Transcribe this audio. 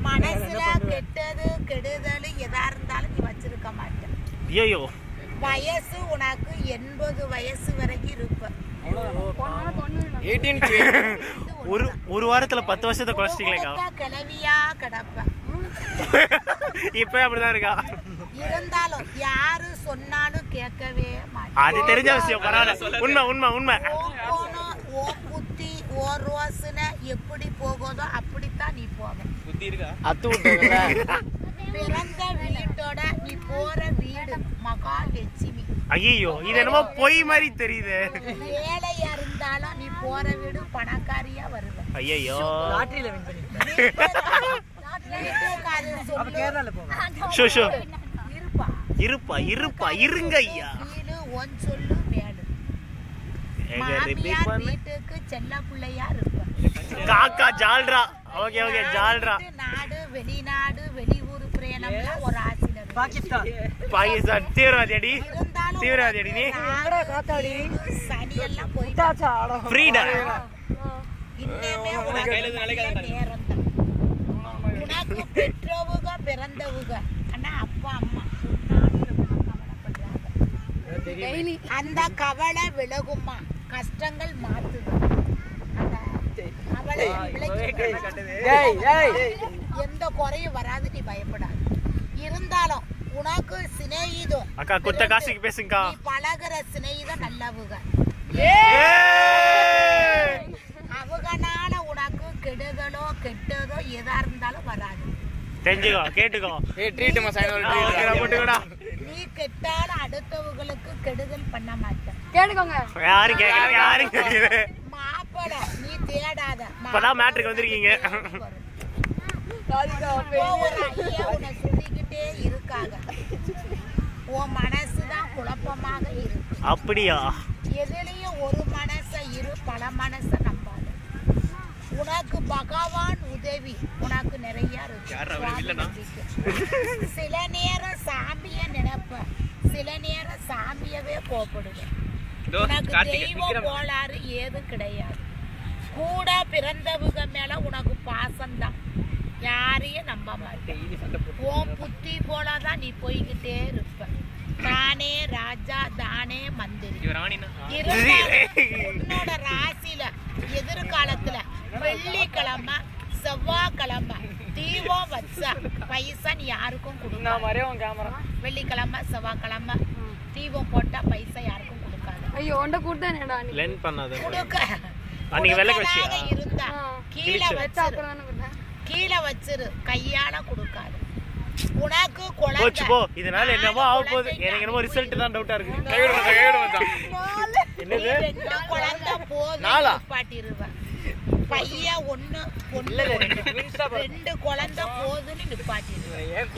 மனசுல கெட்டது கெடுதல் எதா இருந்தாலும் நீ வச்சிருக்க மாட்டேன். ஐயோ வயசு உனக்கு 80 வயசு வரைக்கும் இருப்ப. ஒரு வாரத்துல 10 வருஷத்தை குறைச்சிட்டீங்களேக்கா. கிளவியா கிடப்ப. இப்ப அப்படிதான் இருக்கா. இருந்தாலும் யாரு சொன்னாலும் கேட்கவே மாட்டேன். அது தெரிஞ்ச விஷயம். பரவாயில்ல. உண்மை உண்மை உண்மை. ஓ புத்தி ஓ ரோசனை எப்படி போகுதோ அப்படித்தான் நீ போவ. பிறந்த வீட்டோட நீ போற வீடு மகாலட்சுமி. ஐயோ இது என்னமோ பொய் மாதிரி தெரியுது. ஏழையா இருந்தாலும் நீ போற வீடு பணக்காரியா வருவ. ஐயோ இருப்பா இருப்பா இருங்க ஐயா. சொல்லு மேடு மாமியார் வீட்டுக்கு செல்ல பிள்ளையா இருப்ப. காக்கா ஜால்ரா. ஓகே ஓகே ஜால்ரா. நாடு வெளிநாடு வெளியூர் பிரயாணம்லாம் ஒரு ஆசில பாகிஸ்தான் தீவிரவாதி தீவிரவாதி நீ சனி எல்லாம் போயிட்டாச்சா. ஃப்ரீடம் இன்னமே நேரம் தான். உனக்கு பெற்றவுக பிறந்தவுக ஆனா அப்பா அம்மா கவலைப்படுறாங்க. அந்த கவலை விலகுமா, கஷ்டங்கள் மாத்துது. அந்த கவலை எந்த குறையும் வராது, நீ பயப்படாது. இருந்தாலும் உனக்கு சிநேகிதம் அக்கா குத்த காசுக்கு பேசுங்கக்கா. நீ பழகுற சிநேகிதம் நல்லவுக. அவகனால உனக்கு கெடுதலோ கெட்டதோ எதா இருந்தாலும் வராது. தெரிஞ்சுக்கோ கேட்டுக்கோ. நீ கெட்டாலும் அடுத்தவங்களுக்கு கெடுதல் பண்ண மாட்டேன். கேட்டுக்கோங்க. யாரும் கேட்கல யாரும் கேட்கல. மாப்பிள நீ தேடாத. இப்பதான் மேட்ருக்கு வந்திருக்கீங்க. உன்னை சொல்லிக்கிட்டே இருக்காங்க. உன் மனசுதான் குழப்பமாக இருக்கு. அப்படியா? எதுலயும் ஒரு மனச இரு, பல மனச நம்பாத. உனக்கு பகவான் உதவி உனக்கு நிறைய இருக்கு. சில நேரம் சாமிய நினைப்ப, சில நேரம் சாமியவே கோப்படுவேன். உனக்கு தெய்வம் கோளாறு ஏது கிடையாது. கூட பிறந்தவங்க மேல உனக்கு பாசம்தான். யாரையும் நம்ப மாட்டேன். உன் புத்தி போலதான் நீ போய்கிட்டே இருப்ப. தானே ராஜா தானே மந்திரி. உன்னோட ராசியில எதிர்காலத்துல வெள்ளிக்கிழமை செவ்வாய்க்கிழமை தீபம் வச்சா பைசா நீ யாருக்கும் கொடுக்க. வெள்ளிக்கிழமை செவ்வாய்க்கிழமை தீபம் போட்டா பைசா யாருக்கும் கொடுக்காது. ஐயோ ஒண்ட கூட்டா லென் பண்ணாத. கொடுக்க இருந்தா கீழே வச்சிரு, கையால கொடுக்காது. உனக்கு குழந்தை போ. இதனால என்னமோ ஆக போகுது. எனக்கு என்னமோ ரிசல்ட் தான் டவுட்டா இருக்கு. என்னது 2 குழந்தை போதும் பாட்டிருவேன். பையன் 1 பொண்ணு 2 குழந்தை போதுன்னு நிப்பாட்டிடுவேன்.